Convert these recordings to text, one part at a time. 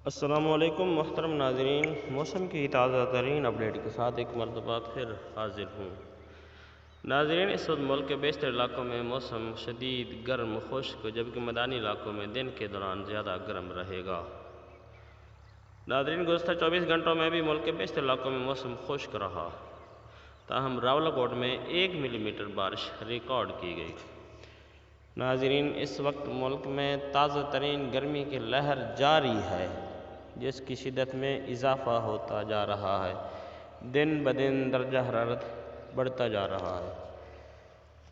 السلام علیکم محترم ناظرین، موسم کی تازہ ترین اپڈیٹ کے ساتھ ایک مرتبہ پھر حاضر ہوں۔ ناظرین، اس وقت ملک کے بیشتر علاقوں میں موسم شدید گرم خشک جبکہ میدانی علاقوں میں دن کے دوران زیادہ گرم رہے گا۔ ناظرین، گزشتہ 24 گھنٹوں میں بھی ملک کے بیشتر علاقوں میں موسم خشک رہا، تاہم راولاکوٹ میں 1 ملی میٹر بارش ریکارڈ کی گئی۔ ناظرین، اس وقت ملک میں تازہ ترین گرمی کی لہر جاری ہے، جس کی شدت میں اضافہ ہوتا جا رہا ہے۔ دن بدن درجہ حرارت بڑھتا جا رہا ہے۔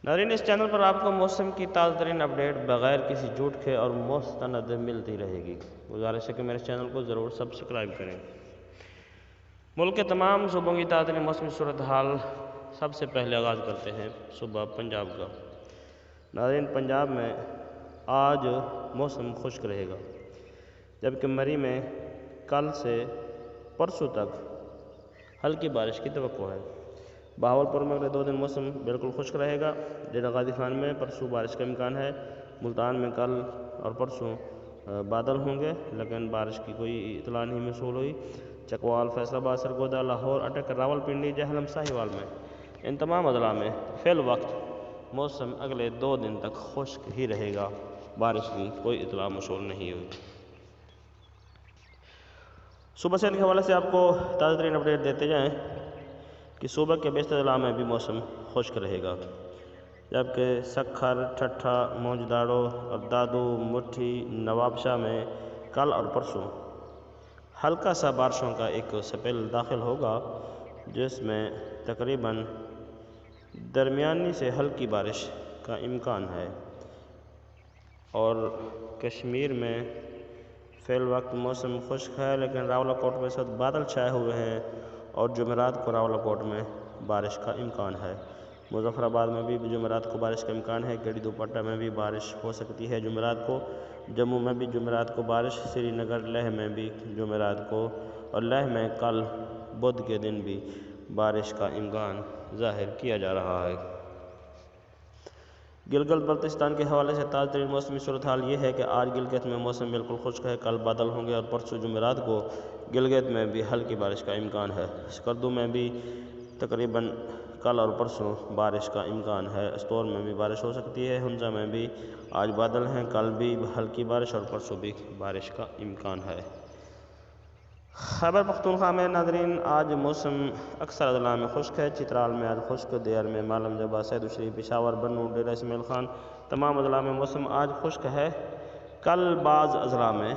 ناظرین، اس چینل پر آپ کو موسم کی تازہ ترین اپڈیٹ بغیر کسی جھوٹ کے اور مستند ملتی رہے گی۔ گزارش ہے کہ میرے چینل کو ضرور سبسکرائب کریں۔ ملک کے تمام صوبوں کی تازہ ترین موسمی صورتحال سب سے پہلے آغاز کرتے ہیں صوبہ پنجاب کا۔ ناظرین، پنجاب میں آج موسم خشک رہے گا، جبکہ مری میں کل سے پرسوں تک ہلکی بارش کی توقع ہے۔ بہاولپور میں اگلے 2 دن موسم بالکل خشک رہے گا۔ ضلع غازی خان میں پرسوں بارش کا امکان ہے۔ ملتان میں کل اور پرسوں بادل ہوں گے، لیکن بارش کی کوئی اطلاع نہیں موصول ہوئی۔ چکوال، فیصل آباد، سرگودا، لاہور، اٹک، راولپنڈی، جہلم، ساہیوال میں ان تمام اضلاع میں فی الوقت موسم اگلے 2 دن تک خشک ہی رہے گا، بارش کی کوئی اطلاع موصول نہیں ہوئی۔ صوبہ سندھ کے حوالے سے آپ کو تازہ ترین اپڈیٹ دیتے جائیں کہ صوبہ کے بیشتر اضلاع میں بھی موسم خشک رہے گا، جبکہ سکھر، ٹھٹھہ، موجداڑو اور دادو، مٹھی، نواب شاہ میں کل اور پرسوں ہلکا سا بارشوں کا ایک سپیل داخل ہوگا، جس میں تقریباً درمیانی سے ہلکی بارش کا امکان ہے۔ اور کشمیر میں فی الوقت موسم خشک ہے، لیکن راولاکوٹ میں اس وقت بادل چھائے ہوئے ہیں اور جمعرات کو راولاکوٹ میں بارش کا امکان ہے۔ مظفر آباد میں بھی جمعرات کو بارش کا امکان ہے۔ گڑھی دوپٹہ میں بھی بارش ہو سکتی ہے جمعرات کو۔ جموں میں بھی جمعرات کو بارش، سری نگر، لیہ میں بھی جمعرات کو، اور لیہ میں کل بدھ کے دن بھی بارش کا امکان ظاہر کیا جا رہا ہے۔ گلگت بلتستان کے حوالے سے تازہ ترین موسمی صورتحال یہ ہے کہ آج گلگت میں موسم بالکل خشک ہے، کل بادل ہوں گے اور پرسوں جمعرات کو گلگت میں بھی ہلکی بارش کا امکان ہے۔ اسکردو میں بھی تقریباً کل اور پرسوں بارش کا امکان ہے۔ استور میں بھی بارش ہو سکتی ہے۔ ہنزا میں بھی آج بادل ہیں، کل بھی ہلکی بارش اور پرسوں بھی بارش کا امکان ہے۔ خیبر پختونخوا میں ناظرین آج موسم اکثر اضلاع میں خشک ہے۔ چترال میں آج خشک، دیار میں، معلم جبا، سید الشریف، پشاور، بنوں، ڈیرہ اسماعیل خان تمام اضلاع میں موسم آج خشک ہے۔ کل بعض اضلاع میں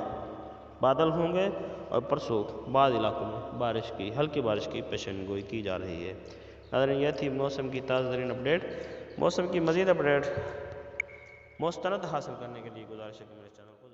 بادل ہوں گے اور پرسوں بعض علاقوں میں ہلکی بارش کی پیشن گوئی کی جا رہی ہے۔ ناظرین، یہ تھی موسم کی تازہ ترین اپڈیٹ۔ موسم کی مزید اپڈیٹ مستند حاصل کرنے کے لیے گزارش ہے کہ میرے چینل کو